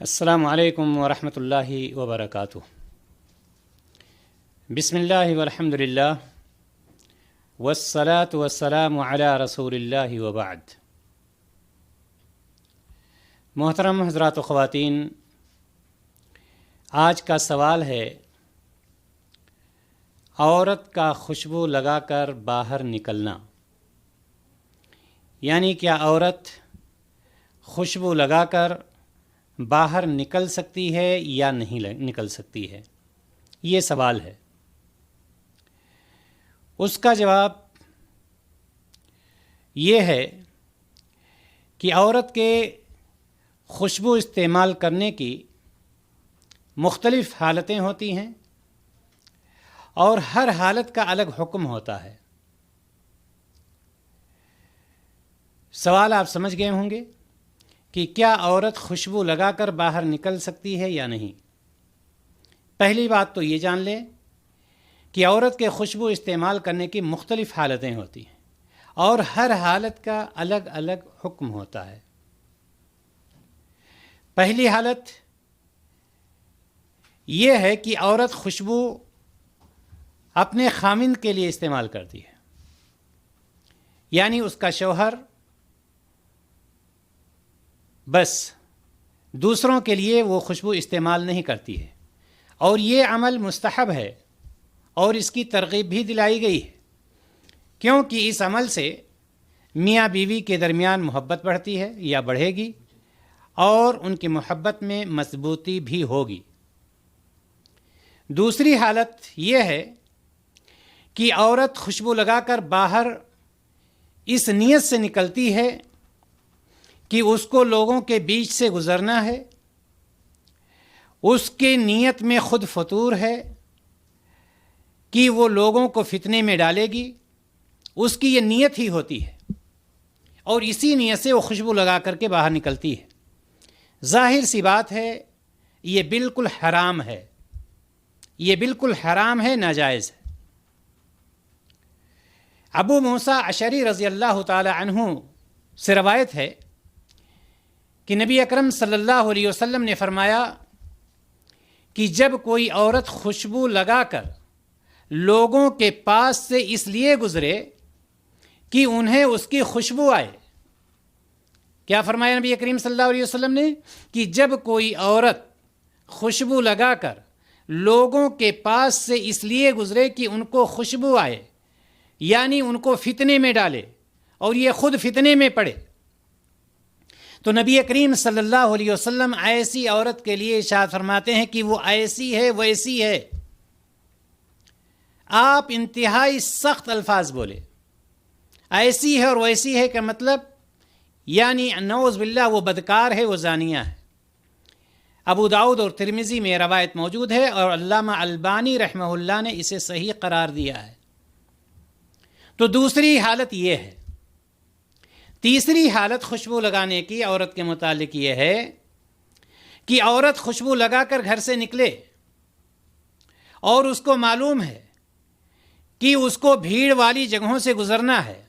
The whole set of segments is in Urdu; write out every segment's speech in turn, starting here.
السلام علیکم ورحمۃ اللہ وبرکاتہ۔ بسم اللہ والحمد للہ والصلاة والسلام علی رسول اللہ وبعد۔ محترم حضرات و خواتین، آج کا سوال ہے عورت کا خوشبو لگا کر باہر نکلنا، یعنی کیا عورت خوشبو لگا کر باہر نکل سکتی ہے یا نہیں نکل سکتی ہے؟ یہ سوال ہے۔ اس کا جواب یہ ہے کہ عورت کے خوشبو استعمال کرنے کی مختلف حالتیں ہوتی ہیں اور ہر حالت کا الگ حکم ہوتا ہے۔ سوال آپ سمجھ گئے ہوں گے کہ کیا عورت خوشبو لگا کر باہر نکل سکتی ہے یا نہیں؟ پہلی بات تو یہ جان لیں کہ عورت کے خوشبو استعمال کرنے کی مختلف حالتیں ہوتی ہیں اور ہر حالت کا الگ الگ حکم ہوتا ہے۔ پہلی حالت یہ ہے کہ عورت خوشبو اپنے خاوند کے لیے استعمال کرتی ہے، یعنی اس کا شوہر بس دوسروں کے لیے وہ خوشبو استعمال نہیں کرتی ہے، اور یہ عمل مستحب ہے اور اس کی ترغیب بھی دلائی گئی ہے، کیونکہ اس عمل سے میاں بیوی کے درمیان محبت بڑھتی ہے یا بڑھے گی اور ان کی محبت میں مضبوطی بھی ہوگی۔ دوسری حالت یہ ہے کہ عورت خوشبو لگا کر باہر اس نیت سے نکلتی ہے کہ اس کو لوگوں کے بیچ سے گزرنا ہے، اس کی نیت میں خود فطور ہے کہ وہ لوگوں کو فتنے میں ڈالے گی، اس کی یہ نیت ہی ہوتی ہے اور اسی نیت سے وہ خوشبو لگا کر کے باہر نکلتی ہے۔ ظاہر سی بات ہے یہ بالکل حرام ہے، یہ بالکل حرام ہے، ناجائز ہے۔ ابو موسیٰ اشعری رضی اللہ تعالی عنہ سے روایت ہے کہ نبی اکرم صلی اللہ علیہ وسلم نے فرمایا کہ جب کوئی عورت خوشبو لگا کر لوگوں کے پاس سے اس لیے گزرے کہ انہیں اس کی خوشبو آئے، کیا فرمایا نبی کریم صلی اللہ علیہ وسلم نے کہ جب کوئی عورت خوشبو لگا کر لوگوں کے پاس سے اس لیے گزرے کہ ان کو خوشبو آئے، یعنی ان کو فتنے میں ڈالے اور یہ خود فتنے میں پڑے، تو نبی کریم صلی اللہ علیہ وسلم ایسی عورت کے لیے ارشاد فرماتے ہیں کہ وہ ایسی ہے ویسی ہے۔ آپ انتہائی سخت الفاظ بولے، ایسی ہے اور ویسی ہے کا مطلب یعنی نعوذ باللہ وہ بدکار ہے، وہ زانیہ ہے۔ ابو داؤد اور ترمذی میں روایت موجود ہے اور علامہ البانی رحمہ اللہ نے اسے صحیح قرار دیا ہے۔ تو دوسری حالت یہ ہے۔ تیسری حالت خوشبو لگانے کی عورت کے متعلق یہ ہے کہ عورت خوشبو لگا کر گھر سے نکلے اور اس کو معلوم ہے کہ اس کو بھیڑ والی جگہوں سے گزرنا ہے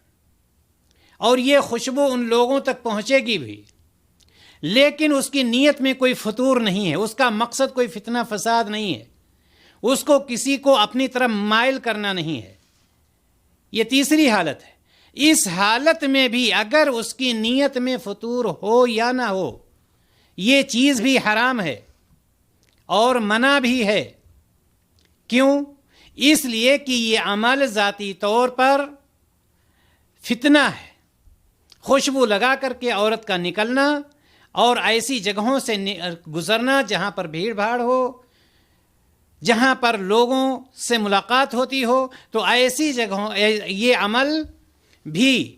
اور یہ خوشبو ان لوگوں تک پہنچے گی بھی، لیکن اس کی نیت میں کوئی فطور نہیں ہے، اس کا مقصد کوئی فتنہ فساد نہیں ہے، اس کو کسی کو اپنی طرف مائل کرنا نہیں ہے۔ یہ تیسری حالت ہے۔ اس حالت میں بھی اگر اس کی نیت میں فطور ہو یا نہ ہو، یہ چیز بھی حرام ہے اور منع بھی ہے۔ کیوں؟ اس لیے کہ یہ عمل ذاتی طور پر فتنہ ہے۔ خوشبو لگا کر کے عورت کا نکلنا اور ایسی جگہوں سے گزرنا جہاں پر بھیڑ بھاڑ ہو، جہاں پر لوگوں سے ملاقات ہوتی ہو، تو ایسی جگہوں یہ عمل بھی،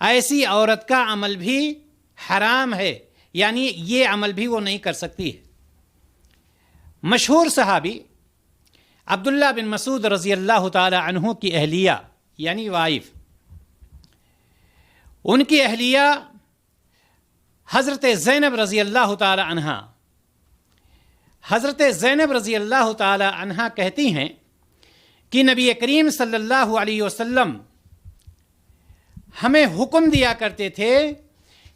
ایسی عورت کا عمل بھی حرام ہے، یعنی یہ عمل بھی وہ نہیں کر سکتی ہے۔ مشہور صحابی عبداللہ بن مسعود رضی اللہ تعالی عنہ کی اہلیہ یعنی وائف، ان کی اہلیہ حضرت زینب رضی اللہ تعالی عنہ، حضرت زینب رضی اللہ تعالی عنہ کہتی ہیں کہ نبی کریم صلی اللہ علیہ وسلم ہمیں حکم دیا کرتے تھے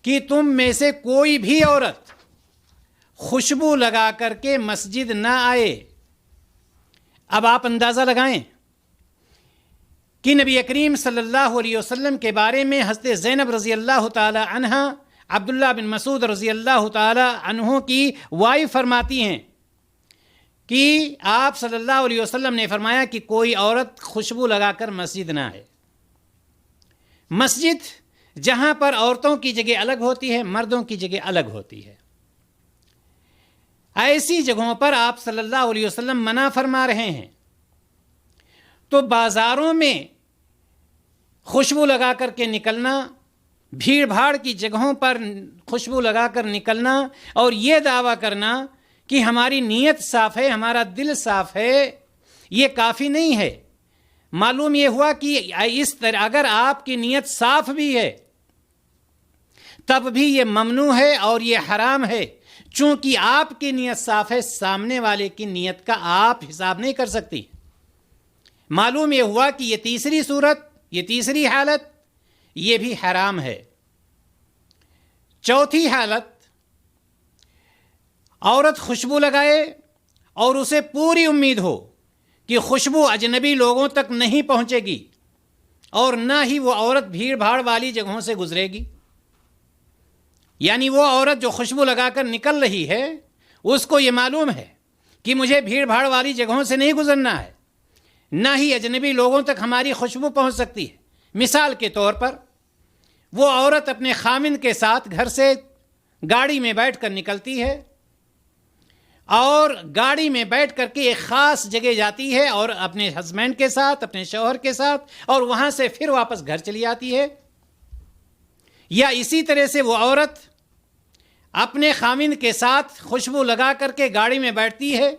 کہ تم میں سے کوئی بھی عورت خوشبو لگا کر کے مسجد نہ آئے۔ اب آپ اندازہ لگائیں کہ نبی کریم صلی اللہ علیہ وسلم کے بارے میں حضرت زینب رضی اللہ تعالی عنہ عبداللہ بن مسعود رضی اللہ تعالی عنہ کی وائف فرماتی ہیں کہ آپ صلی اللہ علیہ وسلم نے فرمایا کہ کوئی عورت خوشبو لگا کر مسجد نہ آئے۔ مسجد جہاں پر عورتوں کی جگہ الگ ہوتی ہے، مردوں کی جگہ الگ ہوتی ہے، ایسی جگہوں پر آپ صلی اللہ علیہ وسلم منع فرما رہے ہیں۔ تو بازاروں میں خوشبو لگا کر کے نکلنا، بھیڑ بھاڑ کی جگہوں پر خوشبو لگا کر نکلنا اور یہ دعویٰ کرنا کہ ہماری نیت صاف ہے، ہمارا دل صاف ہے، یہ کافی نہیں ہے۔ معلوم یہ ہوا کہ اس طرح اگر آپ کی نیت صاف بھی ہے تب بھی یہ ممنوع ہے اور یہ حرام ہے، چونکہ آپ کی نیت صاف ہے، سامنے والے کی نیت کا آپ حساب نہیں کر سکتی۔ معلوم یہ ہوا کہ یہ تیسری صورت، یہ تیسری حالت، یہ بھی حرام ہے۔ چوتھی حالت، عورت خوشبو لگائے اور اسے پوری امید ہو کہ خوشبو اجنبی لوگوں تک نہیں پہنچے گی اور نہ ہی وہ عورت بھیڑ بھاڑ والی جگہوں سے گزرے گی۔ یعنی وہ عورت جو خوشبو لگا کر نکل رہی ہے اس کو یہ معلوم ہے کہ مجھے بھیڑ بھاڑ والی جگہوں سے نہیں گزرنا ہے، نہ ہی اجنبی لوگوں تک ہماری خوشبو پہنچ سکتی ہے۔ مثال کے طور پر وہ عورت اپنے خامند کے ساتھ گھر سے گاڑی میں بیٹھ کر نکلتی ہے اور گاڑی میں بیٹھ کر کے ایک خاص جگہ جاتی ہے اور اپنے ہسبینڈ کے ساتھ، اپنے شوہر کے ساتھ، اور وہاں سے پھر واپس گھر چلی آتی ہے۔ یا اسی طرح سے وہ عورت اپنے خامند کے ساتھ خوشبو لگا کر کے گاڑی میں بیٹھتی ہے،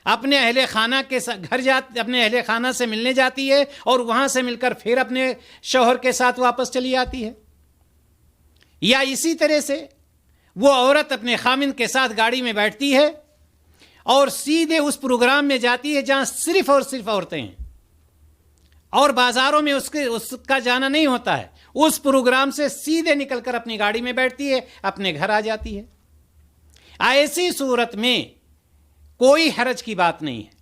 اپنے اہل خانہ کے گھر اپنے اہل خانہ سے ملنے جاتی ہے اور وہاں سے مل کر پھر اپنے شوہر کے ساتھ واپس چلی آتی ہے۔ یا اسی طرح سے وہ عورت اپنے خامند کے ساتھ گاڑی میں بیٹھتی ہے اور سیدھے اس پروگرام میں جاتی ہے جہاں صرف اور صرف عورتیں ہیں، اور بازاروں میں اس کا جانا نہیں ہوتا ہے، اس پروگرام سے سیدھے نکل کر اپنی گاڑی میں بیٹھتی ہے، اپنے گھر آ جاتی ہے۔ ایسی صورت میں کوئی حرج کی بات نہیں ہے،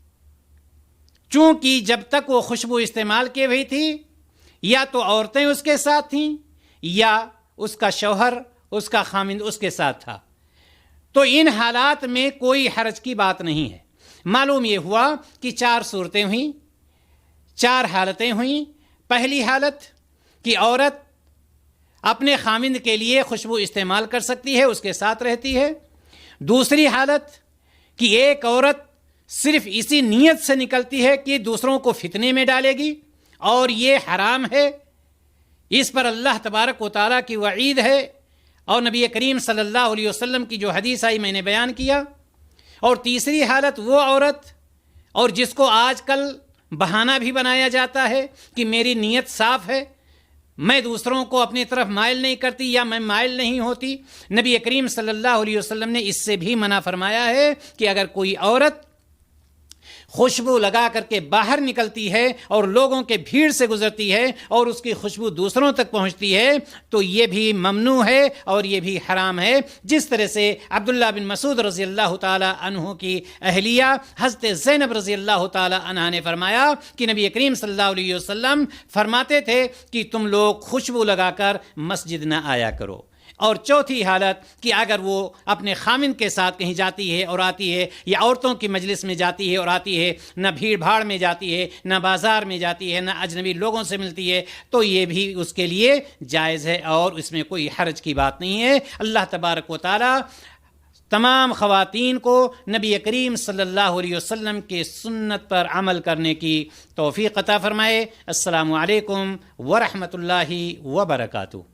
چونکہ جب تک وہ خوشبو استعمال کی ہوئی تھی یا تو عورتیں اس کے ساتھ تھیں یا اس کا شوہر، اس کا خامند اس کے ساتھ تھا، تو ان حالات میں کوئی حرج کی بات نہیں ہے۔ معلوم یہ ہوا کہ 4 صورتیں ہوئیں، 4 حالتیں ہوئیں۔ پہلی حالت کہ عورت اپنے خامند کے لیے خوشبو استعمال کر سکتی ہے، اس کے ساتھ رہتی ہے۔ دوسری حالت کہ ایک عورت صرف اسی نیت سے نکلتی ہے کہ دوسروں کو فتنے میں ڈالے گی اور یہ حرام ہے، اس پر اللہ تبارک و تعالیٰ کی وعید ہے، اور نبی کریم صلی اللہ علیہ وسلم کی جو حدیث آئی میں نے بیان کیا۔ اور تیسری حالت وہ عورت، اور جس کو آج کل بہانہ بھی بنایا جاتا ہے کہ میری نیت صاف ہے، میں دوسروں کو اپنی طرف مائل نہیں کرتی یا میں مائل نہیں ہوتی، نبی کریم صلی اللہ علیہ وسلم نے اس سے بھی منع فرمایا ہے کہ اگر کوئی عورت خوشبو لگا کر کے باہر نکلتی ہے اور لوگوں کے بھیڑ سے گزرتی ہے اور اس کی خوشبو دوسروں تک پہنچتی ہے تو یہ بھی ممنوع ہے اور یہ بھی حرام ہے۔ جس طرح سے عبداللہ بن مسعود رضی اللہ تعالی عنہ کی اہلیہ حضرت زینب رضی اللہ تعالی عنہ نے فرمایا کہ نبی کریم صلی اللہ علیہ وسلم فرماتے تھے کہ تم لوگ خوشبو لگا کر مسجد نہ آیا کرو۔ اور چوتھی حالت کہ اگر وہ اپنے خامند کے ساتھ کہیں جاتی ہے اور آتی ہے، یا عورتوں کی مجلس میں جاتی ہے اور آتی ہے، نہ بھیڑ بھاڑ میں جاتی ہے، نہ بازار میں جاتی ہے، نہ اجنبی لوگوں سے ملتی ہے، تو یہ بھی اس کے لیے جائز ہے اور اس میں کوئی حرج کی بات نہیں ہے۔ اللہ تبارک و تعالی تمام خواتین کو نبی کریم صلی اللہ علیہ وسلم کے سنت پر عمل کرنے کی توفیق عطا فرمائے۔ السلام علیکم ورحمۃ اللہ وبرکاتہ۔